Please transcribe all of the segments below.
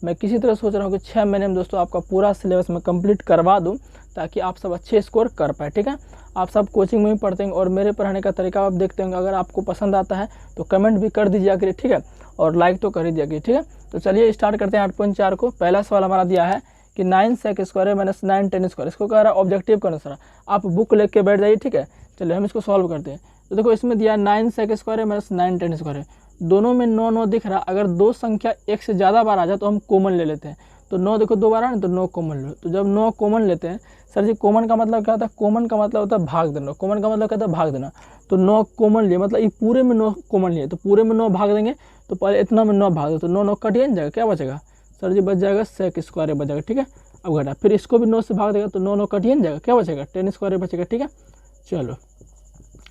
मैं किसी तरह सोच रहा हूँ कि 6 महीने में दोस्तों आपका पूरा सिलेबस मैं कंप्लीट करवा दूँ, ताकि आप सब अच्छे स्कोर कर पाए। ठीक है, आप सब कोचिंग में भी पढ़ते हैं और मेरे पढ़ाने का तरीका आप देखते होंगे। अगर आपको पसंद आता है तो कमेंट भी कर दीजिए करिए, ठीक है, और लाइक तो कर ही दिया करिए। ठीक है, तो चलिए स्टार्ट करते हैं 8.4 को। पहला सवाल हमारा दिया है कि 9 सेक स्क्वायर है माइनस 9 10 स्क्वायर। इसको कह रहा है ऑब्जेक्टिव का अनुसार, आप बुक लेके बैठ जाइए। ठीक है, चलिए हम इसको सॉल्व करते हैं। तो देखो इसमें दिया 9 सेक स्क्वायर है माइनस 9 10 स्क्वायर है, दोनों में 9 9 दिख रहा। अगर दो संख्या एक से ज़्यादा बार आ जाए तो हम कॉमन ले लेते हैं। तो 9 देखो 2 बार आ ना, तो 9 कॉमन लो। तो जब 9 कॉमन लेते हैं, सर जी कॉमन का मतलब क्या होता है? कॉमन का मतलब होता है भाग देना। कॉमन का मतलब क्या होता है? भाग देना। तो 9 कॉमन लिए, मतलब ये पूरे में 9 कॉमन लिए, तो पूरे में 9 भाग देंगे। तो पहले इतना में 9 भाग दो, तो 9 9 कटिए नहीं जाएगा, क्या बचेगा? सर जी बच जाएगा सेक स्क्वायर बचेगा। ठीक है, अब घटा, फिर इसको भी 9 से भाग देगा, तो 9 9 कटिए नहीं जाएगा, क्या बचेगा? 10 स्क्वायर बचेगा। ठीक है, चलो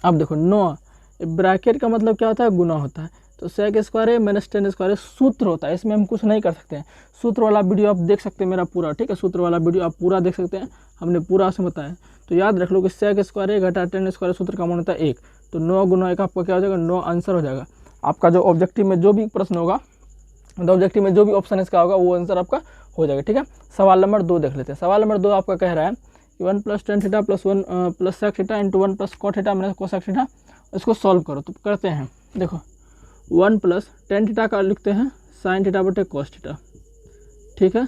अब देखो 9 ब्रैकेट का मतलब क्या होता है? गुना होता है। तो सेक स्क्वायर है माइनस 10 स्क्वायर सूत्र होता है, इसमें हम कुछ नहीं कर सकते हैं। सूत्र वाला वीडियो आप देख सकते हैं मेरा पूरा। ठीक है, सूत्र वाला वीडियो आप पूरा देख सकते हैं, हमने पूरा से बताया। तो याद रख लो कि सेक स्क्वायर घटा 10 स्क्वायर सूत्र का मान होता है 1। तो 9 गुना 1 आपका क्या हो जाएगा? 9 आंसर हो जाएगा आपका। जो ऑब्जेक्टिव में जो भी प्रश्न होगा, तो ऑब्जेक्टिव में जो भी ऑप्शन इसका होगा वो आंसर आपका हो जाएगा। ठीक है, सवाल नंबर 2 देख लेते हैं। सवाल नंबर 2 आपका कह रहा है कि 1 + tan theta + 1 + sec theta × 1 + cot theta - cosec theta, इसको सॉल्व करो। तो करते हैं, देखो 1 + tan थीटा का लिखते हैं sin थीटा बटे cos थीटा। ठीक है,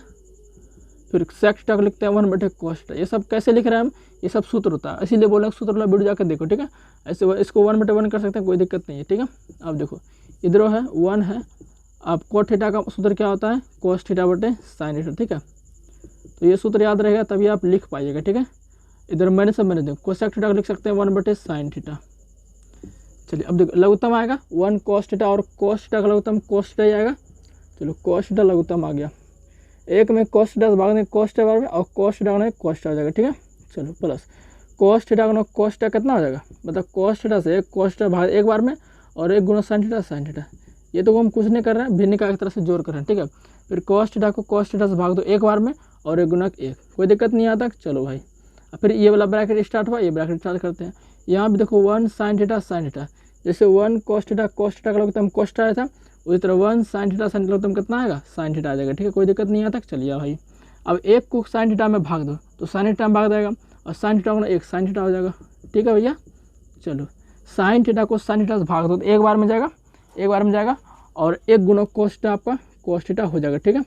फिर sec थीटा को लिखते हैं 1 बटे cos थीटा। ये सब कैसे लिख रहे हैं हम? ये सब सूत्र होता है, इसीलिए बोल रहे हैं सूत्र वाला वीडियो जाकर देखो। ठीक है, ऐसे इसको 1 बटे 1 कर सकते हैं, कोई दिक्कत नहीं है। ठीक है, अब देखो इधर है 1 है, अब cot थीटा का सूत्र क्या होता है? cos थीटा बटे sin थीटा। ठीक है, तो ये सूत्र याद रहेगा तभी आप लिख पाइएगा। ठीक है, इधर मैंने सब मैंने देखो cosec थीटा को लिख सकते हैं 1 बटे sin थीटा। चलिए अब देखो लघुत्तम आएगा 1 cos थीटा, और cos थीटा का लघुत्तम cos थीटा ही आएगा। चलो cos थीटा लघुत्तम आ गया, एक में cos थीटा से भाग देंगे cos थीटा बार में, और cos थीटा का cos थीटा हो जाएगा। ठीक है, चलो प्लस cos थीटा का cos थीटा कितना हो जाएगा? मतलब cos थीटा से cos थीटा भाग एक बार में, और 1 गुना sin थीटा sin थीटा। ये तो हम कुछ नहीं कर रहे हैं, भिन्न का एक तरह से जोड़ कर रहे हैं। ठीक है, फिर cos थीटा को cos थीटा से भाग दो एक बार में, और 1 गुना 1, कोई दिक्कत नहीं आता। चलो भाई, फिर ये वाला ब्रैकेट स्टार्ट हुआ, ये ब्रैकेट स्टार्ट करते हैं। यहाँ भी देखो 1 sin थीटा sin थीटा, जैसे 1 cos थीटा का लघुत्तम cos थीटा आया था, उसी तरह 1 sin थीटा sin थीटा लघुत्तम कितना आएगा? sin थीटा आ जाएगा। ठीक है, कोई दिक्कत नहीं आता। चलिए भाई, अब 1 को sin थीटा में भाग दो, तो sin थीटा में भाग जाएगा, और sin थीटा गुना 1 sin थीटा हो जाएगा। ठीक है भैया, चलो sin थीटा को sin थीटा से भाग दो, तो एक बार में जाएगा, एक बार में जाएगा, और 1 गुना cos थीटा आपका cos थीटा हो जाएगा। ठीक है,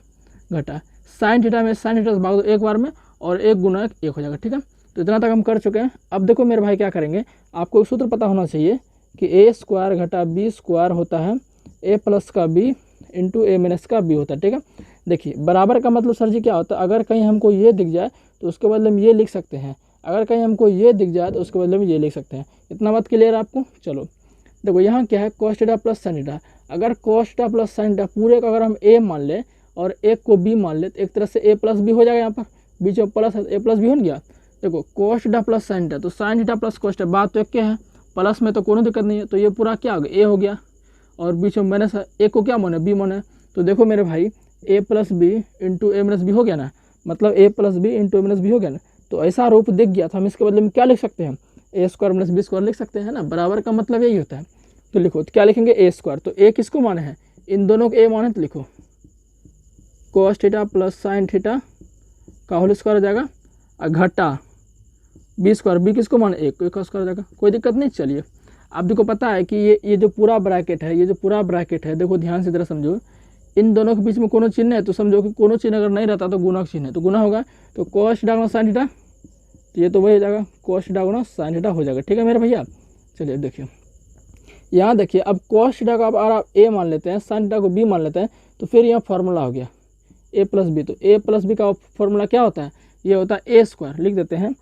घटा sin थीटा में sin थीटा से भाग दो एक बार में, और 1 गुना 1 हो जाएगा। ठीक है, तो इतना तक हम कर चुके हैं। अब देखो मेरे भाई क्या करेंगे, आपको एक सूत्र पता होना चाहिए कि a स्क्वायर घटा b स्क्वायर होता है a प्लस का b इंटू a माइनस का b होता है। ठीक है, देखिए बराबर का मतलब सर जी क्या होता है? अगर कहीं हमको ये दिख जाए तो उसके बदले में ये लिख सकते हैं, अगर कहीं हमको ये दिख जाए तो उसके बदले में ये लिख सकते हैं। इतना बात क्लियर है आपको? चलो देखो यहाँ क्या है, cos theta plus sin theta. अगर cos theta plus sin theta पूरे का अगर हम a मान लें और एक को b मान ले, तो एक तरह से a प्लस b हो जाएगा। यहाँ पर बीच में प्लस है, a प्लस b हो गया। देखो cos theta plus sin theta, तो sin theta plus cos theta, बात तो एक के है, प्लस में तो कोई दिक्कत नहीं है। तो ये पूरा क्या हो गया? a हो गया, और बीच में माइनस है, a को क्या माने? b माने। तो देखो मेरे भाई a plus B into a minus b हो गया ना, मतलब a plus B into a minus b हो गया ना। तो ऐसा रूप दिख गया, तो हम इसके बदले में क्या लिख सकते हैं? a square minus b square लिख सकते हैं ना। बराबर का मतलब यही होता है। तो लिखो, तो क्या लिखेंगे? a square. तो a किसको माने हैं? इन दोनों को a माने, तो लिखो cos theta plus sin theta का होल स्क्वायर हो जाएगा, और घटा b स्क्वायर, b किसको माने? 1 को स्क्वायर हो जाएगा, कोई दिक्कत नहीं। चलिए आप देखो पता है कि ये जो पूरा ब्रैकेट है, ये जो पूरा ब्रैकेट है, देखो ध्यान से जरा समझो, इन दोनों के बीच में कोनो चिन्ह है, तो समझो कि कोनो चिन्ह अगर नहीं रहता तो गुना का चिन्ह है, तो गुना होगा। तो cos थीटा गुना sin थीटा, तो ये तो वही हो जाएगा cos थीटा गुना sin थीटा हो जाएगा। ठीक है मेरे भैया, चलिए देखिए यहाँ देखिए, अब cos थीटा को अब अगर आप a मान लेते हैं, sin थीटा को b मान लेते हैं, तो फिर यहाँ फार्मूला हो गया a प्लस बी। तो a प्लस बी का फार्मूला क्या होता है? ये होता है a स्क्वायर। लिख देते हैं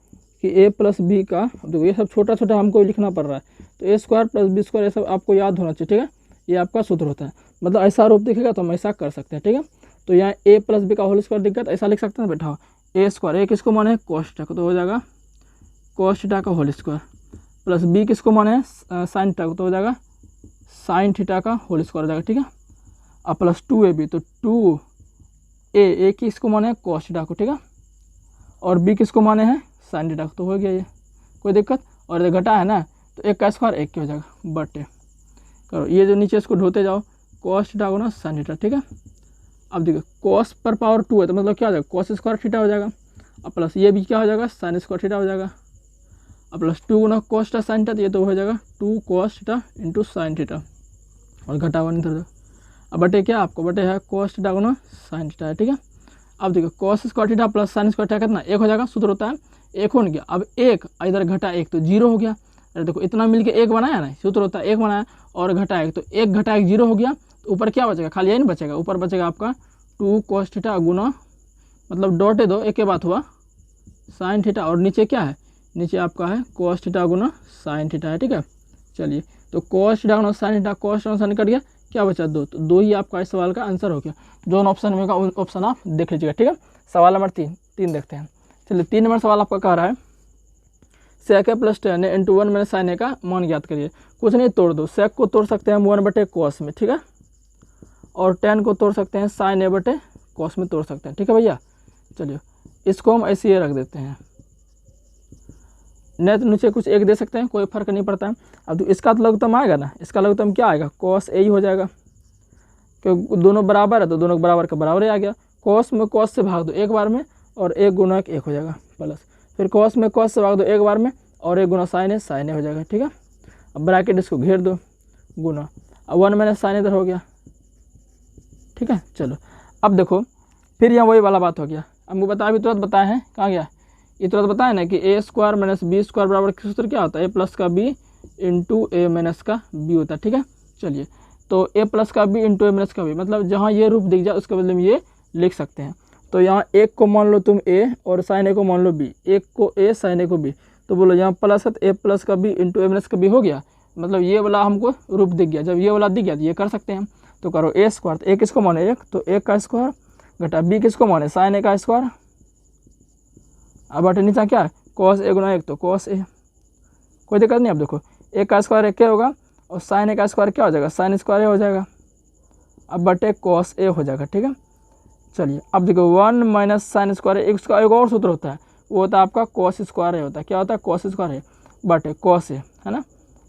कि a प्लस बी का, देखो ये सब छोटा छोटा हमको लिखना पड़ रहा है, तो a square plus b square, ये सब आपको याद होना चाहिए। ठीक है, ये आपका सूत्र होता है, मतलब ऐसा रूप दिखेगा तो हम ऐसा कर सकते हैं। ठीक है, तो यहाँ a प्लस बी का होल स्क्वायर दिखा तो ऐसा लिख सकते हैं बैठा a स्क्वायर, a किसको माने है? cos थीटा को, तो हो जाएगा cos थीटा का होल स्क्वायर, प्लस b किसको माने है? sin थीटा को, तो हो जाएगा sin थीटा का होल स्क्वायर हो जाएगा। ठीक है, अब प्लस 2ab, तो 2a किसको माने है? cos थीटा को। ठीक है, और b किसको माने हैं? sin थीटा को, तो हो गया ये, कोई दिक्कत। और ये घटा है ना, तो 1 का स्क्वायर 1 के हो जाएगा, बटे करो ये जो नीचे इसको ढोते जाओ, cos थीटा गुना sin थीटा। ठीक है, अब देखिए कॉस पर पावर 2 है तो मतलब क्या हो जाएगा कॉस स्क्वायर थीटा हो जाएगा। अब प्लस ये भी क्या हो जाएगा साइन स्क्वायर थीटा हो जाएगा। अब प्लस 2 गुना कॉस थीटा साइन थीटा, तो ये तो हो जाएगा 2 cos theta into sine theta और घटा 1 इधर। अब बटे क्या आपको बटे है कॉस थीटा गुना साइन थीटा है, ठीक है। अब देखिए cos square theta plus sign square theta कितना 1 हो जाएगा, सूत्र होता है 1 हो गया। अब 1 इधर घटा 1 तो 0 हो गया। अरे देखो इतना मिलके 1 बनाया ना, सूत्र होता है 1 बनाया और घटा 1 तो 1 घटा 1 0 हो गया। तो ऊपर क्या बचेगा खाली यही नहीं बचेगा, ऊपर बचेगा आपका 2 कॉस थीटा गुना मतलब डॉट दो एक के बात हुआ साइन थीटा और नीचे क्या है नीचे आपका है कॉस थीटा गुना साइन थीटा है, ठीक है। चलिए तो कॉस थीटा गुना sine theta cos theta sine cut गया, क्या बचा 2, तो 2 ही आपका इस सवाल का आंसर हो गया। जो ऑप्शन में का ऑप्शन आप देख लीजिएगा, ठीक है। सवाल नंबर 3 देखते हैं। चलिए 3 नंबर सवाल आपका कह रहा है सेक ए प्लस 10 इंटू 1 मैंने साइन ए का मान ज्ञात करिए। कुछ नहीं तोड़ दो, सेक को तोड़ सकते हैं हम 1 बटे कॉस में, ठीक है, और 10 को तोड़ सकते हैं साइन ए बटे कॉस में तोड़ सकते हैं, ठीक है भैया। चलिए इसको हम ऐसे ही रख देते हैं, नहीं तो नीचे कुछ एक दे सकते हैं, कोई फर्क नहीं पड़ता है। अब तो इसका तो लघुत्तम आएगा ना, इसका लघुत्तम क्या आएगा कॉस ए ही हो जाएगा, क्योंकि दोनों बराबर है तो दोनों बराबर का बराबर ही आ गया। कॉस में कॉस से भाग दो एक बार में और 1 गुना 1 हो जाएगा प्लस, फिर कॉस में कॉस से भाग दो एक बार में और 1 गुना साइन ए हो जाएगा, ठीक है। अब ब्रैकेट इसको घेर दो गुना, अब 1 मैंने साइन इधर हो गया, ठीक है। चलो अब देखो फिर यहाँ वही वाला बात हो गया, हमको बताया अभी तुरंत बताए हैं, कहाँ गया ये तुरंत बताया ना कि ए स्क्वायर माइनस बी स्क्वायर बराबर सूत्र क्या होता है ए प्लस का बी इंटू ए माइनस का बी होता है, ठीक है। चलिए तो ए प्लस का बी इंटू ए माइनस का बी मतलब जहाँ ये रूप दिख जाए उसके बदले में ये लिख सकते हैं। तो यहाँ एक को मान लो तुम ए और साइन ए को मान लो बी, एक को ए साइन ए को बी, तो बोलो यहाँ प्लस है तो ए प्लस का बी इंटू ए माइनस का बी हो गया, मतलब ये वाला हमको रूप दिख गया। जब ये वाला दिख गया तो ये कर सकते हैं हम, तो करो ए स्क्वायर, तो ए किसको माने 1 तो 1 का स्क्वायर घटा बी किसको माने साइन ए का स्क्वायर, अब बटे नीचे क्या है कॉस ए गुना 1 तो कॉस ए, कोई दिक्कत नहीं। अब देखो 1 का स्क्वायर 1 क्या होगा और साइन ए का स्क्वायर क्या हो जाएगा साइन स्क्वायर ए हो जाएगा, अब बटे कॉस ए हो जाएगा, ठीक है। चलिए अब देखो 1 माइनस साइन स्क्वायर ए, उसका एक और सूत्र होता है वो होता है आपका कॉस स्क्वायर ए होता है, क्या होता है कॉस स्क्वायर ए बटे कॉस ए, है ना।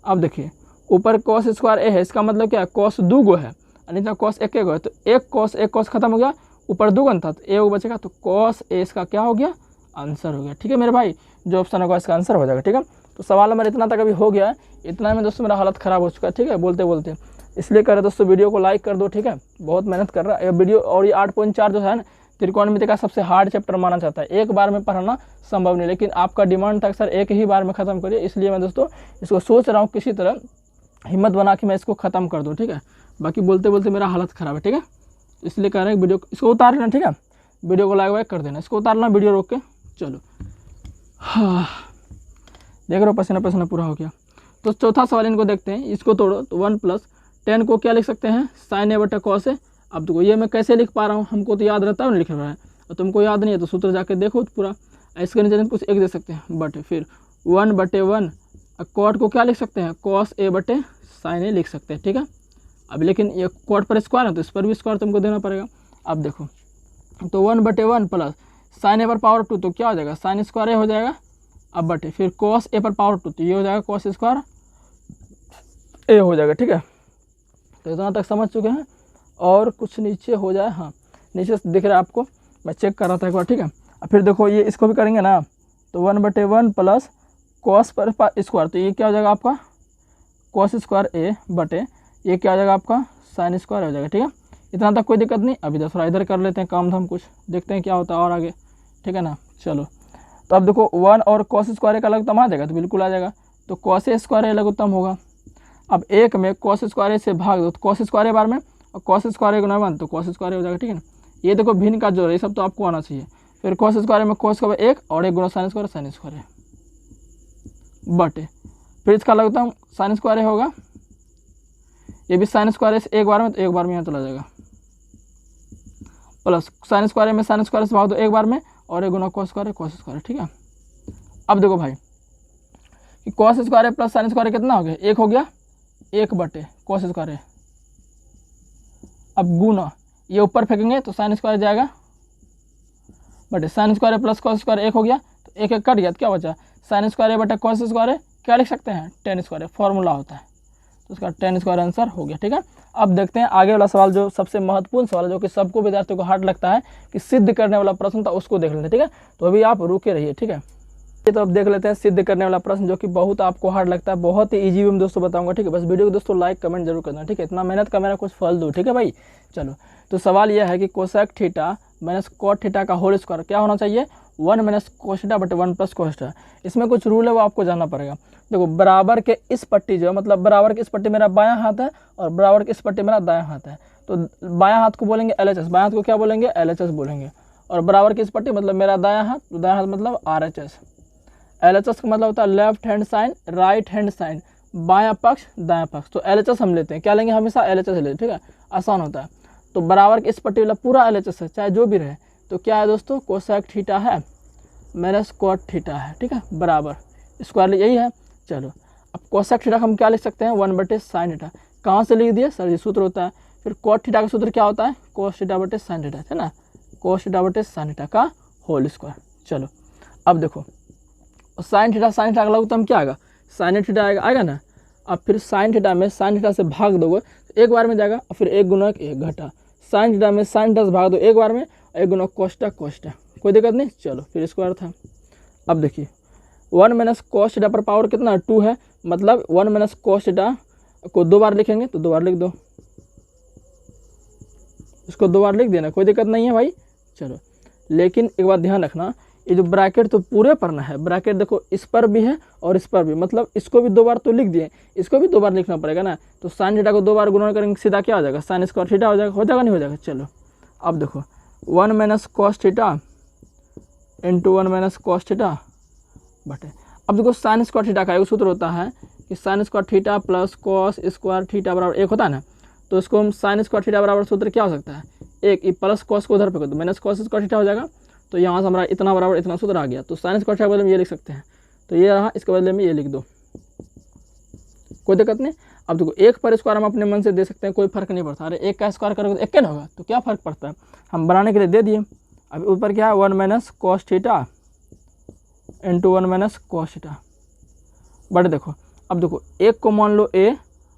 अब देखिए ऊपर कॉस स्क्वायर ए है, इसका मतलब क्या है कॉस 2 गो है और नीचे कॉस 1 गो है, तो एक कॉस खत्म हो गया, ऊपर 2 गन था तो ए बचेगा, तो कॉस ए इसका क्या हो गया आंसर हो गया, ठीक है मेरे भाई। जो ऑप्शन होगा इसका आंसर हो जाएगा, ठीक है। तो सवाल नंबर इतना तक अभी हो गया है, इतना में दोस्तों मेरा हालत ख़राब हो चुका है, ठीक है, बोलते बोलते, इसलिए कर रहे दोस्तों वीडियो को लाइक कर दो, ठीक है, बहुत मेहनत कर रहा है ये वीडियो। और ये 8.4 जो है ना त्रिकोणमिति का सबसे हार्ड चैप्टर माना जाता है, एक बार में पढ़ना संभव नहीं, लेकिन आपका डिमांड था सर एक ही बार में ख़त्म करिए, इसलिए मैं दोस्तों इसको सोच रहा हूँ किसी तरह हिम्मत बना के मैं इसको ख़त्म कर दूँ, ठीक है। बाकी बोलते बोलते मेरा हालत ख़राब है, ठीक है, इसलिए कह रहे हैं वीडियो इसको उतार लेना, ठीक है, वीडियो को लाइक वाइक कर देना, इसको उतारना वीडियो रोक के। चलो हाँ देख रहे हो पसीना पसीना पूरा हो गया। तो चौथा सवाल इनको देखते हैं, इसको तोड़ो तो 1 प्लस 10 को क्या लिख सकते हैं साइन ए बटा कॉस ए। अब देखो ये मैं कैसे लिख पा रहा हूँ, हमको तो याद रहता है ना लिख रहा है, और तुमको याद नहीं है तो सूत्र जाके देखो पूरा, इसके नीचे कुछ एक दे सकते हैं बटे फिर 1 बटे 1 कॉट को क्या लिख सकते हैं कॉस ए बटे साइन ए लिख सकते हैं, ठीक है। अब लेकिन ये कॉट पर स्क्वायर है तो इस पर भी स्क्वायर तुमको देना पड़ेगा। अब देखो तो 1 बटे 1 प्लस साइन ए पर पावर 2 तो क्या हो जाएगा साइन स्क्वायर ए हो जाएगा, अब बटे फिर कॉस ए पर पावर 2 तो ये हो जाएगा कॉस स्क्वायर ए हो जाएगा, ठीक है। तो इतना तक समझ चुके हैं, और कुछ नीचे हो जाए, हाँ नीचे दिख रहा है आपको, मैं चेक कर रहा था एक बार, ठीक है। अब फिर देखो ये इसको भी करेंगे ना, तो 1 बटे 1 प्लस कॉस पर स्क्वायर तो ये क्या हो जाएगा आपका कॉस स्क्वायर ए बटे ये क्या हो जाएगा आपका साइन स्क्वायर हो जाएगा, ठीक है। इतना तक कोई दिक्कत नहीं। अभी थोड़ा इधर कर लेते हैं काम धाम कुछ, देखते हैं क्या होता है और आगे, ठीक है ना। चलो तो अब देखो 1 और कॉस स्क्वायर का लघुत्तम आ जाएगा तो बिल्कुल आ जाएगा, तो कॉस ए स्क्वायर लघुत्तम होगा। अब 1 में कॉस स्क्वायर से भाग दो तो कॉस स्क्वायर बार में, और कॉस स्क्वायर गुना 1 तो कॉस स्क्वायर हो जाएगा, ठीक है ना। ये देखो भिन्न का जोड़, ये सब तो आपको आना चाहिए। फिर कॉस स्क्वायर में कॉस का 1 और 1 गुना साइन स्क्वायर बटे फिर इसका लघुत्तम साइन स्क्वायर होगा, ये भी साइन स्क्वायर से एक बार में तो एक बार में यहाँ चला जाएगा, प्लस साइन स्क्वायर में साइन स्क्वायर से भाग दो एक बार में और 1 गुना कॉस स्क्वायर, ठीक है। अब देखो भाई कि cos square plus sine square कितना हो गया 1 हो गया, 1 बटे कॉस स्क्वायर, अब गुना ये ऊपर फेंकेंगे तो साइन स्क्वायर जाएगा बटे sine square plus cos square 1 हो गया, तो 1 1 कट गया तो क्या बचा साइन स्क्वायर बटे कॉस स्क्वायर क्या लिख सकते हैं टेन स्क्वायर, फॉर्मूला होता है, तो उसका टेन स्क्वायर आंसर हो गया, ठीक है। अब देखते हैं आगे वाला सवाल, जो सबसे महत्वपूर्ण सवाल है, जो कि सबको विद्यार्थियों को हार्ड लगता है कि सिद्ध करने वाला प्रश्न था, उसको देख लेते हैं। ठीक है, तो अभी आप रुके रहिए। ठीक है, तो अब देख लेते हैं सिद्ध करने वाला प्रश्न, जो कि बहुत आपको हार्ड लगता है, बहुत ही इजी वे में दोस्तों बताऊंगा। ठीक है, बस वीडियो को दोस्तों लाइक कमेंट जरूर करना। ठीक है, इतना मेहनत का मेरा कुछ फल दो। ठीक है भाई, चलो। तो सवाल यह है कि cosec theta minus cot theta का होल स्क्वायर क्या होना चाहिए, 1 माइनस कोस थीटा बटे 1 प्लस कोस थीटा। इसमें कुछ रूल है, वो आपको जानना पड़ेगा। देखो, बराबर के इस पट्टी जो है, मतलब बराबर की इस पट्टी मेरा बायां हाथ है और बराबर की इस पट्टी मेरा दायां हाथ है, तो बायां हाथ को बोलेंगे LHS, बायां हाथ को क्या बोलेंगे, LHS बोलेंगे। और बराबर की इस पट्टी मतलब मेरा दायां हाथ, तो दायां हाथ मतलब RHS। LHS का मतलब होता है left hand side right hand side, बायां पक्ष दायां पक्ष। तो LHS हम लेते हैं, क्या लेंगे, हमेशा LHS लेते हैं। ठीक है, आसान होता है। तो बराबर की इस पट्टी वाला पूरा LHS है, चाहे जो भी रहे। तो क्या है दोस्तों, कोसेक थीटा है माइनस कॉट थीटा है। ठीक है, बराबर स्क्वायर यही है। चलो, अब कोसेक थीटा हम क्या लिख सकते हैं, 1 बटे साइन थीटा। कहाँ से लिख दिए सर, ये सूत्र होता है। फिर कॉट थीटा का सूत्र क्या होता है, कोस थीटा बटे साइन थीटा, है ना, कोस थीटा बटे साइन थीटा का होल स्क्वायर। चलो, अब देखो, साइन थीटा का लघुत्तम क्या आएगा, साइन थीटा आएगा ना। अब फिर साइन थीटा में साइन थीटा से भाग दोगे तो एक बार में जाएगा, और फिर 1 गुना 1 घटा। साइन थीटा में साइन थीटा से भाग दो एक बार में, 1 गुना कोस्टा, कोई दिक्कत नहीं। चलो, फिर स्क्वायर था। अब देखिए, 1 माइनस कोस थीटा पर पावर कितना 2 है, मतलब 1 माइनस कोस थीटा को 2 बार लिखेंगे तो 2 बार लिख दो, इसको 2 बार लिख देना, कोई दिक्कत नहीं है भाई। चलो, लेकिन एक बात ध्यान रखना, ये जो ब्रैकेट तो पूरे पढ़ना है। ब्रैकेट देखो, इस पर भी है और इस पर भी, मतलब इसको भी 2 बार तो लिख दिए, इसको भी 2 बार लिखना पड़ेगा ना। तो साइन थीटा को 2 बार गुणा करेंगे, सीधा क्या हो जाएगा, साइन स्क्वायर थीटा हो जाएगा नहीं हो जाएगा। चलो, अब देखो, 1 minus cos theta into 1 minus cos theta बटे, अब देखो साइन स्क्वायर थीटा का एक सूत्र होता है कि sign square theta plus cos square theta बराबर 1 होता है ना। तो इसको हम साइन स्क्वायर थीटा बराबर सूत्र क्या हो सकता है, 1, प्लस कॉस को उधर पे कर दो, माइनस कॉस स्क्वायर थीटा हो जाएगा। तो यहाँ से हमारा इतना बराबर इतना सूत्र आ गया। तो साइन स्क्वायर थीटा के बदले में ये लिख सकते हैं, तो ये रहा, इसके बदले में ये लिख दो, कोई दिक्कत नहीं। अब देखो, 1 पर स्क्वायर हम अपने मन से दे सकते हैं, कोई फर्क नहीं पड़ता। अरे 1 का स्क्वायर करोगे तो 1 क्या होगा, तो क्या फर्क पड़ता है, हम बनाने के लिए दे दिए। अब ऊपर क्या है, 1 minus cos theta into 1 minus cos theta but देखो, अब देखो 1 को मान लो A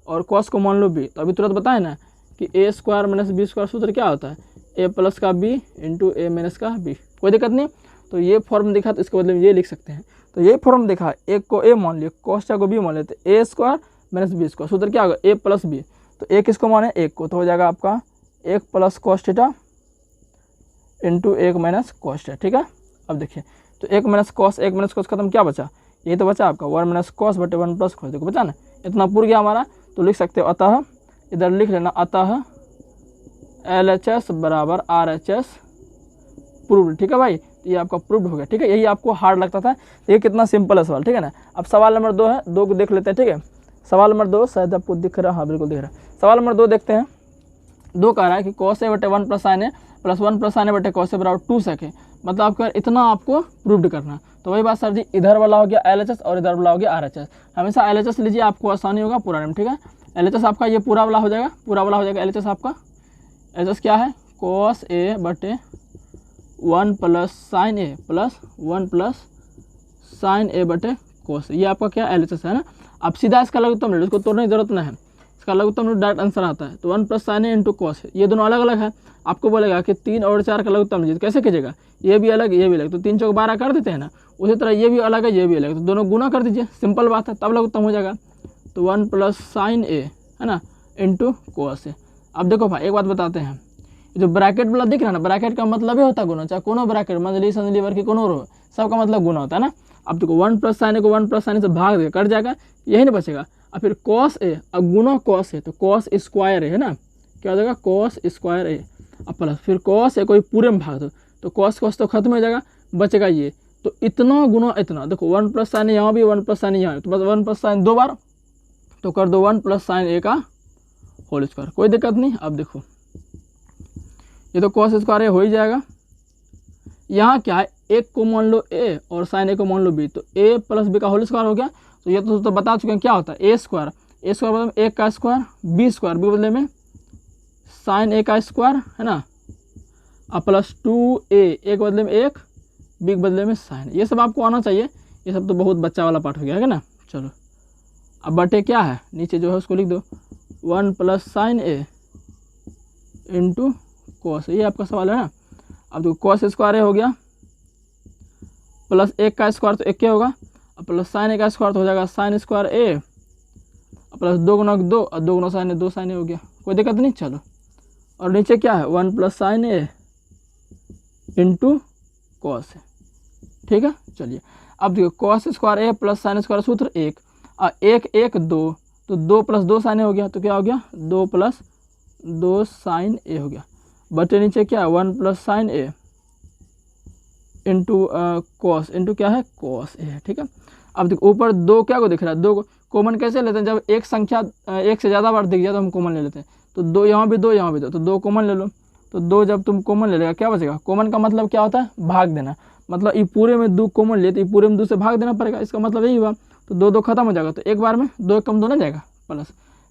और कॉस को मान लो B। तो अभी तुरंत बताए ना कि A square minus B square सूत्र क्या होता है, A प्लस का B इंटू A माइनस का B, कोई दिक्कत नहीं। तो ये फॉर्म दिखा, तो इसके बदले में ये लिख सकते हैं। तो ये फॉर्म देखा, 1 को A मान लिया, कॉस को B मान लेते, A square minus B square सूत्र क्या होगा, A प्लस B। तो 1 किसको माने, 1 को, तो हो जाएगा आपका 1 plus cos theta into 1 minus cos theta. ठीक है, अब देखिए, तो 1 माइनस कॉस खत्म, क्या बचा, ये तो बचा आपका 1 माइनस कॉस बटे 1 प्लस कॉस। देखो बचा ना, इतना पूर गया हमारा। तो लिख सकते हो, अतः इधर लिख लेना, अतः LHS बराबर RHS प्रूव्ड। ठीक है भाई, तो ये आपका प्रूव्ड हो गया। ठीक है, यही आपको हार्ड लगता था, ये कितना सिंपल है सवाल। ठीक है ना, अब सवाल नंबर 2 है, 2 को देख लेते हैं। ठीक है, सवाल नंबर 2 शायद आपको दिख रहा है, हाँ बिल्कुल दिख रहा है। सवाल नंबर 2 देखते हैं। 2 कह रहा है कि cos A बटे 1 plus sign A plus 1 plus sign A बटे cos A बराबर 2 sec है, मतलब आपको इतना आपको प्रूव्ड करना। तो वही बात सर जी, इधर वाला हो गया LHS और इधर वाला हो गया RHS। हमेशा LHS लीजिए, आपको आसानी होगा पूरा नेम। ठीक है, LHS आपका ये पूरा वाला हो जाएगा, पूरा वाला हो जाएगा LHS आपका। LHS क्या है, cos A बटे 1 plus sign A plus 1 plus sign A बटे cos A, ये आपका क्या LHS है ना। अब सीधा इसका लघुत्तम ले लो, इसको तोड़ने की जरूरत नहीं है, इसका लघुत्तम डायरेक्ट आंसर आता है। तो 1 plus sign A into cos, ये दोनों अलग अलग है। आपको बोलेगा कि 3 और 4 का लघुत्तम लीजिए, कैसे कीजिएगा, ये भी अलग ये भी अलग, तो 3 चौक 12 कर देते हैं ना। उसी तरह ये भी अलग है ये भी अलग, तो दोनों गुना कर दीजिए, सिंपल बात है, तब लघुत्तम हो जाएगा। तो 1 प्लस साइन A है ना इंटू कॉस A। अब देखो भाई, एक बात बताते हैं, जो ब्रैकेट वाला दिख रहा है ना, ब्रैकेट का मतलब ही होता है गुना, चाहे कोनो ब्रैकेट मंजली संजली वर्ग की कोनो रो, सबका मतलब गुना होता है ना। अब देखो 1 प्लस साइन A को 1 प्लस साइन A से भाग देगा, कट जाएगा, यही नहीं बचेगा। और फिर cos A, अब गुना cos A, तो cos स्क्वायर है ना, क्या हो जाएगा cos स्क्वायर A, अब प्लस फिर cos A को पूरे में भाग दो, तो cos तो खत्म हो जाएगा, बचेगा ये। तो इतना गुना इतना, देखो 1 प्लस साइन यहाँ भी 1 प्लस साइन यहाँ, तो बस 1 प्लस साइन 2 बार, तो कर दो 1 प्लस साइन A का होल स्क्वायर, कोई दिक्कत नहीं। अब देखो, ये तो cos स्क्वायर हो ही जाएगा। यहाँ क्या है, 1 को मान लो A और साइन A को मान लो B, तो A प्लस B का होल स्क्वायर हो गया। तो ये तो बता चुके हैं क्या होता है, A स्क्वायर मतलब 1 का स्क्वायर, B स्क्वायर B बदले में साइन A का स्क्वायर है ना, अब प्लस 2A, A के बदले में 1, B के बदले में साइन। ये सब आपको आना चाहिए, ये सब तो बहुत बच्चा वाला पार्ट हो गया है ना। चलो, अब बटे क्या है, नीचे जो है उसको लिख दो, 1 प्लस साइन ए इंटू कॉस, ये आपका सवाल है ना। अब देखो कॉस स्क्वायर ए हो गया प्लस 1 का स्क्वायर तो 1 क्या होगा, और प्लस साइन ए का स्क्वायर तो हो जाएगा साइन स्क्वायर ए, प्लस 2 गुना 2 और 2 गुना साइन ए, 2 साइन ए हो गया, कोई दिक्कत नहीं। चलो और नीचे क्या है 1 प्लस साइन ए इंटू कॉस है, ठीक है। चलिए अब देखो कॉस स्क्वायर ए प्लस साइन स्क्वायर सूत्र 1 और 1 1 2, तो 2 प्लस 2 साइन ए हो गया, तो क्या हो गया 2 प्लस 2 साइन ए हो गया, बटे नीचे क्या है 1 प्लस साइन ए इंटू कॉस इंटू क्या है कॉस ए है, ठीक है। अब देखो ऊपर 2 क्या को दिख रहा है, 2 को कॉमन कैसे लेते हैं, जब एक संख्या एक से ज़्यादा बार दिख जाए तो हम कॉमन ले लेते हैं। तो 2 यहाँ भी 2 यहाँ भी 2, तो 2 कॉमन ले लो। तो 2 जब तुम कॉमन ले लेगा क्या बचेगा, कॉमन का मतलब क्या होता है भाग देना, मतलब ये पूरे में 2 कॉमन ले तो ये पूरे में 2 से भाग देना पड़ेगा, इसका मतलब यही हुआ। तो 2 2 खत्म हो जाएगा, तो एक बार में 2 कम 2 ना जाएगा प्लस,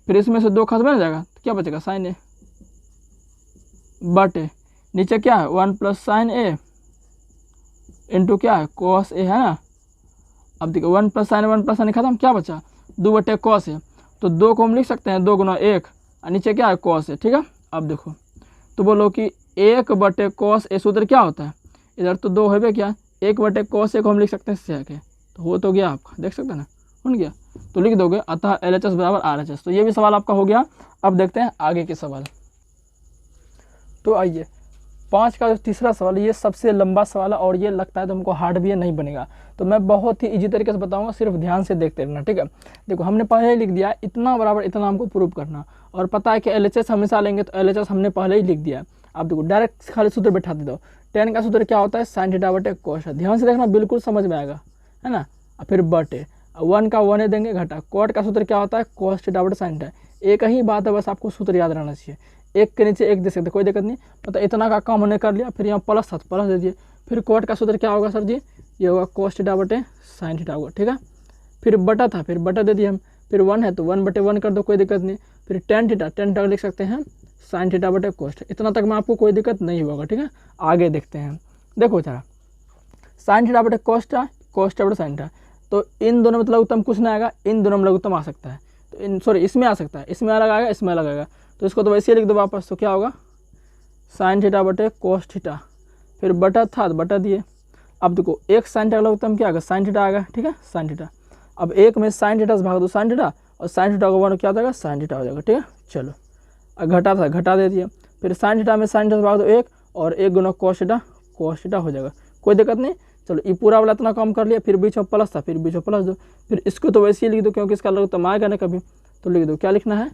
फिर इसमें से 2 खत्म हो जाएगा तो क्या बचेगा साइन ए, बटे नीचे क्या है 1 प्लस साइन ए इंटू क्या है कॉस ए है ना। अब देखो 1 प्लस साइन खत्म, क्या बचा 2 बटे कॉस है, तो 2 को हम लिख सकते हैं 2 गुना 1 और नीचे क्या है कॉस है, ठीक है। अब देखो तो बोलो कि 1 बटे कॉस ए सूत्र क्या होता है, इधर तो 2 है क्या, 1 बटे कॉस ए को हम लिख सकते हैं सेक है, तो हो तो गया आपका, देख सकते हैं ना बन गया, तो लिख दोगे अतः LHS बराबर RHS। तो ये भी सवाल आपका हो गया। अब देखते हैं आगे के सवाल। तो आइए 5 का जो तीसरा सवाल, ये सबसे लंबा सवाल है और ये लगता है तुमको हार्ड भी है, नहीं बनेगा, तो मैं बहुत ही इजी तरीके से बताऊंगा, सिर्फ ध्यान से देखते रहना, ठीक है। देखो हमने पहले ही लिख दिया इतना बराबर इतना हमको प्रूव करना, और पता है कि LHS हमेशा लेंगे तो LHS हमने पहले ही लिख दिया। अब देखो डायरेक्ट खाली सूत्र बैठा दे दो, tan का सूत्र क्या होता है साइन थीटा बटे कोस, ध्यान से देखना बिल्कुल समझ में आएगा, है ना। और फिर बटे 1 का 1 देंगे घटा, कॉट का सूत्र क्या होता है कॉस थीटा बटे साइन थीटा, एक ही बात है, बस आपको सूत्र याद रहना चाहिए, एक के नीचे एक दे सकते कोई दिक्कत नहीं, मतलब इतना का काम हमने कर लिया, फिर यहाँ प्लस था प्लस दे दिए, फिर कॉट का सूत्र क्या होगा सर जी, ये होगा कॉस थीटा बटे साइन थीटा होगा, ठीक है। फिर बटा था, फिर बटा दे दिए हम, फिर 1 है तो 1 बटे 1 कर दो कोई दिक्कत नहीं, फिर tan थीटा लिख सकते हैं साइन थीटा बटे कोस, इतना तक में आपको कोई दिक्कत नहीं होगा, ठीक है। आगे देखते हैं, देखो जरा साइन थीटा बटे कोस थीटा बटे साइन थीटा, तो इन दोनों में लघुत्तम कुछ नहीं आएगा, इन दोनों में लघुत्तम आ सकता है, तो इन सॉरी इसमें आ सकता है, इसमें अलग आएगा इसमें अलग आएगा, तो इसको तो वैसे ही लिख दो वापस, तो क्या होगा साइन थीटा बटे कोस थीटा, फिर बटा था बटा दिए। अब देखो एक साइन थीटा लघुत्तम क्या आएगा साइन थीटा आएगा, ठीक है साइन थीटा। अब एक में साइन थीटा से भाग दो साइन थीटा, और साइन थीटा को 1 क्या हो जाएगा साइन थीटा हो जाएगा, ठीक है। चलो अब घटा था घटा दे दिया, फिर साइन थीटा में साइन थीटा से भाग दो 1 और 1 गुना कोस थीटा हो जाएगा, कोई दिक्कत नहीं। चलो ये पूरा वाला इतना काम कर लिया, फिर बीच में प्लस था, फिर बीच में प्लस दो, फिर इसको तो वैसे ही लिख दो क्योंकि इसका लघुत्तम आएगा ना कभी, तो लिख दो क्या लिखना है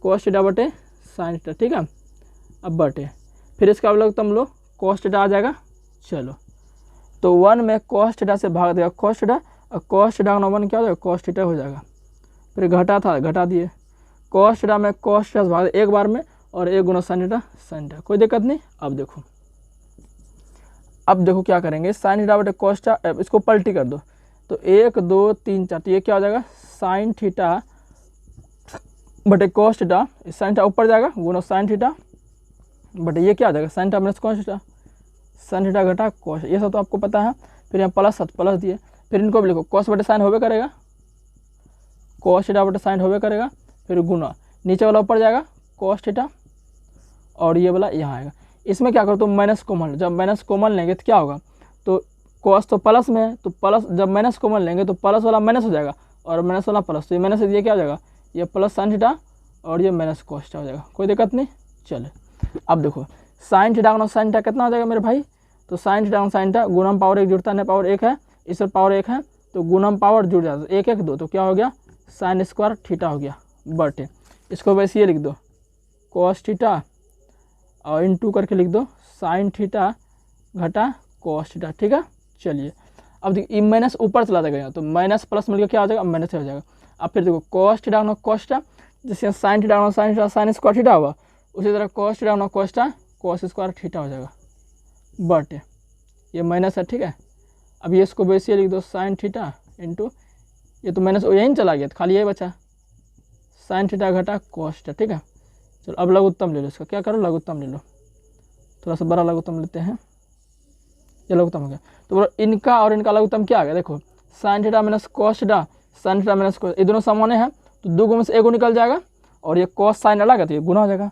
कोस थीटा बटे साइन थीटा, ठीक है। अब बटे फिर इसका लघुत्तम लो कोस थीटा आ जाएगा। चलो तो 1 में कोस थीटा से भाग देगा कोस थीटा, और कोस थीटा का 1 क्या हो जाएगा कोस थीटा हो जाएगा, फिर घटा था घटा दिए, कोस थीटा में कोस थीटा से भाग दे एक बार में, और 1 गुना साइन थीटा, कोई दिक्कत नहीं। अब देखो क्या करेंगे साइन थीटा बटे कोस थीटा, इसको पलटी कर दो, तो 1 2 3 4, तो ये क्या हो जाएगा साइन थीटा बटे कोस थीटा, साइन थीटा ऊपर जाएगा गुना साइन थीटा बटे ये क्या आ जाएगा sine theta minus cos theta, sine theta घटा कोस, ये सब तो आपको पता है। फिर यहाँ प्लस दिए, फिर इनको भी लिखो कोस बटे साइन होवे करेगा, कोस थीटा बटे साइन होवे करेगा, फिर गुना नीचे वाला ऊपर जाएगा कोस थीटा, और ये वाला यहाँ आएगा। इसमें क्या करो तुम माइनस कॉमन, जब माइनस कॉमन लेंगे तो क्या होगा, तो कोस तो प्लस में है, तो प्लस जब माइनस कॉमन लेंगे तो प्लस वाला माइनस हो जाएगा और माइनस वाला प्लस, तो ये माइनस ये क्या हो जाएगा ये प्लस साइन थीटा और ये माइनस कोस थीटा हो जाएगा, कोई दिक्कत नहीं। चले अब देखो साइन थीटा गुना साइन थीटा कितना हो जाएगा मेरे भाई, तो साइन थीटा गुना साइन थीटा, गुणम पावर 1 जुड़ता है पावर 1 है, इस पर पावर 1 है तो गुणम पावर जुड़ जाता है 1 1 2, तो क्या हो गया साइन स्क्वायर थीटा हो गया बटे, इसको वैसे ये लिख दो कोस थीटा और इंटू करके लिख दो साइन थीटा घटा कोस थीटा, ठीक है। चलिए अब देखिए माइनस ऊपर चला जाएगा तो माइनस प्लस मिलकर क्या हो जाएगा माइनस हो जाएगा। अब फिर देखो कोस थीटा गुना कोस थीटा, जैसे साइन थीटा गुना sine theta sine square theta हुआ, उसी तरह कोस थीटा गुना cos theta cos square theta हो जाएगा बटे ये माइनस है, ठीक है। अब ये इसको वैसे लिख दो साइन थीटा इंटू ये तो माइनस यहीं चला गया, तो खाली यही बचा साइन थीटा घटा कोस थीटा, ठीक है। चलो अब लघुत्तम ले लो, इसका क्या करो लघुत्तम ले लो, थोड़ा सा बड़ा लघुत्तम लेते हैं, ये लघुत्तम हो गया। तो बोलो इनका और इनका लघुत्तम क्या आ गया, देखो sine theta minus cos theta sine theta minus cos, ये दोनों समान है तो 2 गुण से 1 निकल जाएगा और ये कॉस साइन अलग है तो ये गुना हो जाएगा,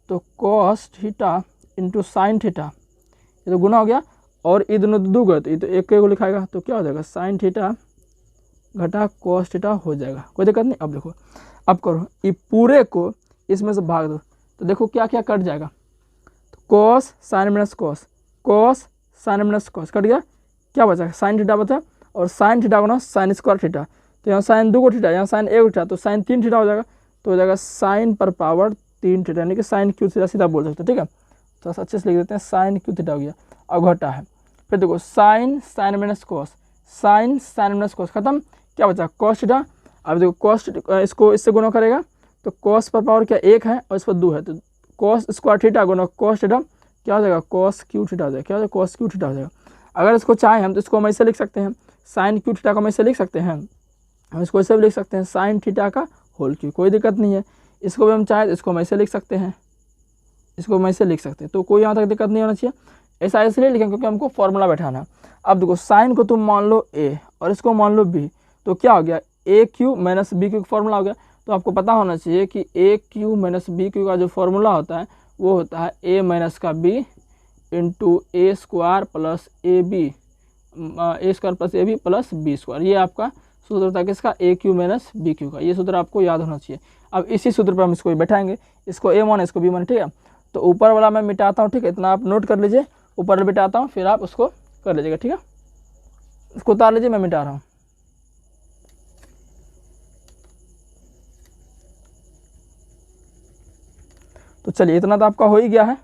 तो cos theta into sine theta, ये तो गुना हो गया, और ये दोनों दो गए तो ये तो एक को लिखाएगा, तो क्या हो जाएगा साइन थीटा घटा कॉस थीटा हो जाएगा, कोई दिक्कत नहीं। अब देखो, अब करो ये पूरे को इसमें से भाग दो, तो देखो क्या क्या कट जाएगा, तो cos sine minus cos, cos sine minus cos cut गया, क्या बचा साइन थीटा बचा, और साइन थीटा गुना साइन स्क्वायर थीटा, तो यहाँ साइन 2 को थीटा, यहाँ साइन 1 थीटा, तो साइन 3 थीटा हो जाएगा, तो हो जाएगा साइन पर पावर 3 थीटा, यानी कि साइन क्यू थीटा सीधा बोल सकते हैं। ठीक है, तो अच्छे से लिख देते हैं, साइन क्यू थीटा हो गया। अब घटा है, फिर देखो sine sine minus cos, sine sine minus cos खत्म, क्या बचा कॉस थीटा। अब देखो कॉस इसको इससे गुना करेगा, तो कॉस पर पावर क्या 1 है और इस पर 2 है, तो कॉस स्क्वायर थीटा गुना कॉस थीटा क्या हो जाएगा कॉस क्यू थीटा हो जाएगा, क्या हो जाएगा कॉस क्यू थीटा हो जाएगा। अगर इसको चाहें हम तो इसको हम ऐसे लिख सकते हैं, साइन क्यू थीटा को हम ऐसे लिख सकते हैं, हम इसको ऐसे भी लिख सकते हैं साइन थीटा का होल क्यू, कोई दिक्कत नहीं है। इसको भी हम चाहें तो इसको हम ऐसे लिख सकते हैं, इसको हम ऐसे लिख सकते हैं, तो कोई यहाँ तक दिक्कत नहीं होना चाहिए। ऐसा इसलिए लिखें क्योंकि हमको फॉर्मूला बैठाना है। अब देखो साइन को तुम मान लो ए और इसको मान लो बी, तो क्या हो गया a cube minus b cube का फॉर्मूला हो गया। तो आपको पता होना चाहिए कि a cube minus b cube का जो फॉर्मूला होता है वो होता है ए माइनस का b into a square plus a b, a square plus a b plus b square. ये आपका सूत्र होता है किसका, a cube minus b cube का। ये सूत्र आपको याद होना चाहिए। अब इसी सूत्र पर हम इसको बैठाएंगे, इसको ए मान इसको बी मान, ठीक है। तो ऊपर वाला मैं मिटाता हूँ, ठीक है, इतना आप नोट कर लीजिए, ऊपर मिटाता हूँ फिर आप उसको कर लीजिएगा, ठीक है। इसको उतार लीजिए, मैं मिटा रहा हूँ। तो चलिए इतना तो आपका हो ही गया है,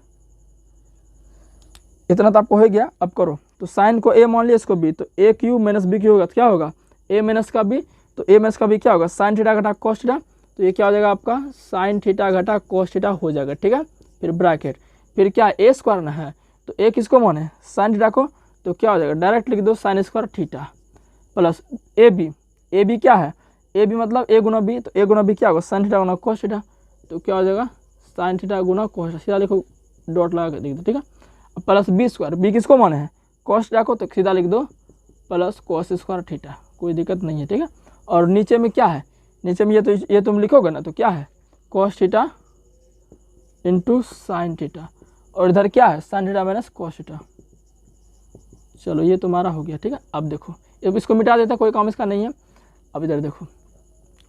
इतना तो आपको हो गया। अब करो, तो साइन को ए मान लिया, इसको बी, तो ए क्यू माइनस बी क्यू होगा, तो क्या होगा ए माइनस का बी, तो ए माइनस का बी क्या होगा साइन थीटा घटा कॉस थीटा, तो ये क्या हो जाएगा आपका साइन थीटा घटा कॉस थीटा हो जाएगा, ठीक है। फिर ब्रैकेट, फिर क्या ए स्क्वायर ना है, तो ए किसको माने साइन थीटा को, तो क्या हो जाएगा डायरेक्ट लिख दो sine square theta plus a b क्या है ए बी मतलब ए गुना बी, तो ए गुना बी क्या होगा साइन थीटा गुना कॉस थीटा, तो क्या हो जाएगा साइन थीटा गुना कॉस थीटा, सीधा लिखो डॉट लगा के लिख दो, ठीक है। अब प्लस बी स्क्वायर, बी किसको माने हैं कॉस थीटा को, तो सीधा लिख दो प्लस कॉस स्क्वायर थीटा, कोई दिक्कत नहीं है, ठीक है। और नीचे में क्या है, नीचे में ये तुम लिखोगे ना, तो क्या है cos theta into sine theta, और इधर क्या है sine theta minus cos theta. चलो ये तुम्हारा हो गया, ठीक है। अब देखो अब इसको मिटा देता, कोई काम इसका नहीं है। अब इधर देखो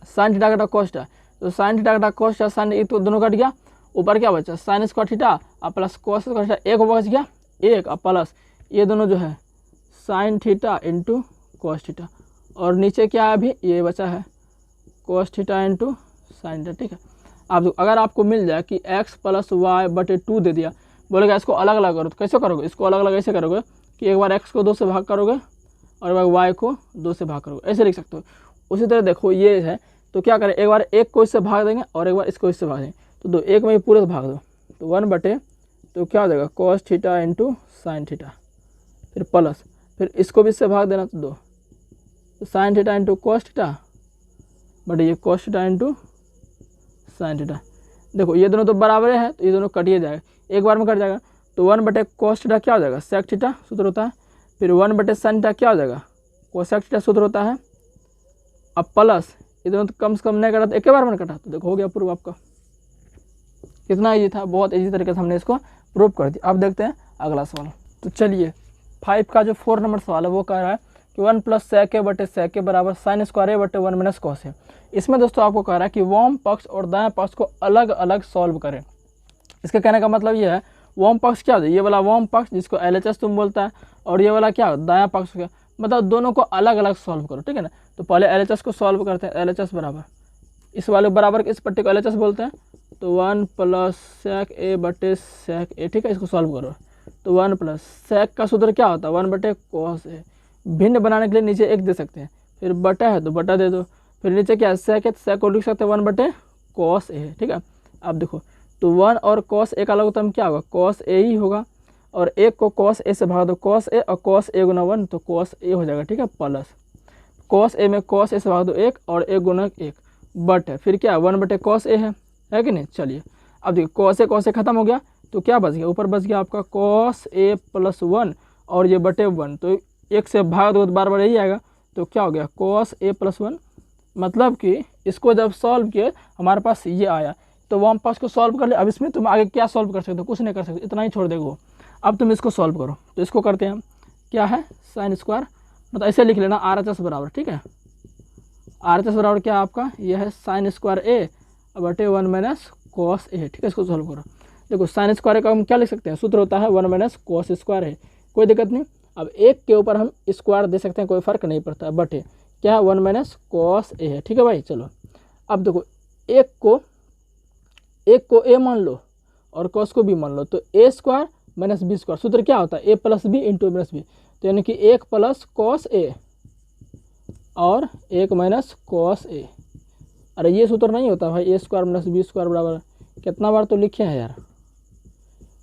साइन थीटा घटा कॉस थीटा, तो साइन थीटा घटा कॉस थीटा, साइन एक तो दोनों कट गया, ऊपर क्या बचा साइन स्क्वायर थीटा और प्लस कॉस स्क्वायर थीटा, एक बच गया एक, और प्लस ये दोनों जो है sine theta into cos theta, और नीचे क्या है अभी ये बचा है cos theta into sine theta, ठीक है। अब अगर आपको मिल जाए कि x प्लस वाई बटे 2 दे दिया, बोलेगा इसको अलग अलग करो, तो कैसे करोगे, इसको अलग अलग ऐसे करोगे कि एक बार x को 2 से भाग करोगे और एक बार y को 2 से भाग करोगे, ऐसे लिख सकते हो। उसी तरह देखो ये है, तो क्या करें एक बार एक को इससे भाग देंगे और एक बार इसको इससे भाग देंगे, तो दो एक में पूरे से भाग दो, तो 1 बटे तो क्या हो जाएगा cos theta into sine theta, फिर प्लस फिर इसको भी इससे भाग देना, तो 2 तो sine theta into cos theta बटे ये cos theta into sine theta. देखो ये दोनों तो बराबर है, तो ये दोनों कटिए जाएगा, एक बार में कट जाएगा, तो 1 बटे कॉस थीटा क्या हो जाएगा सेक थीटा सूत्र होता है, फिर 1 बटे साइन थीटा क्या हो जाएगा कोसेक थीटा सूत्र होता है। अब प्लस ये दोनों तो कम से कम नहीं कटा, तो एक बार में कटा, तो देखो हो गया प्रूफ आपका। कितना ईजी था, बहुत ईजी तरीके से हमने इसको प्रूव कर दिया। अब देखते हैं अगला सवाल। तो चलिए 5 का जो 4 नंबर सवाल है वो कह रहा है कि 1 प्लस सेक ए बटे सेक ए बराबर साइन स्क्वायर ए बटे 1 माइनस कॉस ए। इसमें दोस्तों आपको कह रहा है कि वाम पक्ष और दायां पक्ष को अलग अलग सॉल्व करें। इसके कहने का मतलब ये है वाम पक्ष क्या होता है, ये वाला वाम पक्ष जिसको LHS तुम बोलता है, और ये वाला क्या दायां पक्ष का, मतलब दोनों को अलग अलग सॉल्व करो, ठीक है ना। तो पहले LHS को सॉल्व करते हैं, LHS बराबर इस वाले बराबर इस पट्टी को LHS बोलते हैं, तो 1 प्लस सेक ए बटे सेक ए, ठीक है। इसको सॉल्व करो, तो 1 प्लस सेक का सूत्र क्या होता है 1 बटे कॉस ए, भिन्न बनाने के लिए नीचे एक दे सकते हैं, फिर बटा है तो बटा दे दो, फिर नीचे क्या है सेक है, सेक को लिख सकते हैं 1 बटे कॉस ए, ठीक है। अब देखो तो 1 और कॉस ए का लघुत्तम क्या होगा कॉस ए ही होगा, और एक को कॉस ए से भाग दो कॉस ए, और कॉस ए गुना 1 तो कॉस ए हो जाएगा, ठीक है। प्लस कॉस ए में कॉस ए से भाग दो 1 और 1 गुना 1 बट है, फिर क्या 1 बटे कॉस ए है कि नहीं। चलिए अब देखिए कॉस ए खत्म हो गया, तो क्या बच गया ऊपर बच गया आपका कॉस ए प्लस 1 और ये बटे 1, तो 1 से भाग दो तो बार बार यही आएगा, तो क्या हो गया कॉस ए प्लस 1, मतलब कि इसको जब सॉल्व किए हमारे पास ये आया, तो वो हम पास को सॉल्व कर ले। अब इसमें तुम आगे क्या सॉल्व कर सकते हो, कुछ नहीं कर सकते, इतना ही छोड़ देगा। अब तुम इसको सॉल्व करो, तो इसको करते हैं हम, क्या है साइन स्क्वायर, मतलब ऐसे लिख लेना RHS बराबर, ठीक है। RHS बराबर क्या आपका, यह है साइन स्क्वायर ए बटे 1 माइनस कॉस ए, ठीक है। इसको सॉल्व करो, देखो साइन स्क्वायर का हम क्या लिख सकते हैं, सूत्र होता है 1 माइनस कॉस स्क्वायर है, कोई दिक्कत नहीं। अब एक के ऊपर हम स्क्वायर दे सकते हैं, कोई फर्क नहीं पड़ता, बटे क्या है 1 माइनस कॉस ए है, ठीक है भाई। चलो अब देखो एक को ए मान लो और कॉस को बी मान लो, तो A square minus B square, सूत्र क्या होता है A plus B into minus B, तो यानी कि 1 प्लस कॉस ए और 1 माइनस कॉस ए। अरे ये सूत्र नहीं होता भाई, ए स्क्वायर माइनस बी स्क्वायर बराबर, कितना बार तो लिखे हैं यार,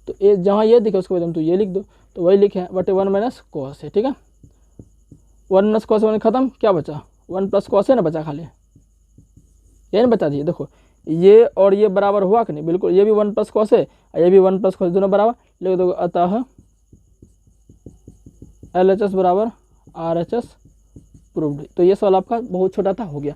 तो ए जहाँ ये दिखे उसके बाद हम तो ये लिख दो, तो वही लिखे हैं बटे 1 माइनस कॉस है, ठीक है। 1 माइनस कॉस 1 खत्म, क्या बचा 1 प्लस कॉस है ना बचा, खाली ये नहीं बचा दिए। देखो ये और ये बराबर हुआ कि नहीं, बिल्कुल, ये भी 1 प्लस कॉस है और ये भी 1 प्लस कॉस, दोनों बराबर लिख दो। अतः LHS बराबर RHS प्रूव्ड। तो ये सवाल आपका बहुत छोटा था, हो गया।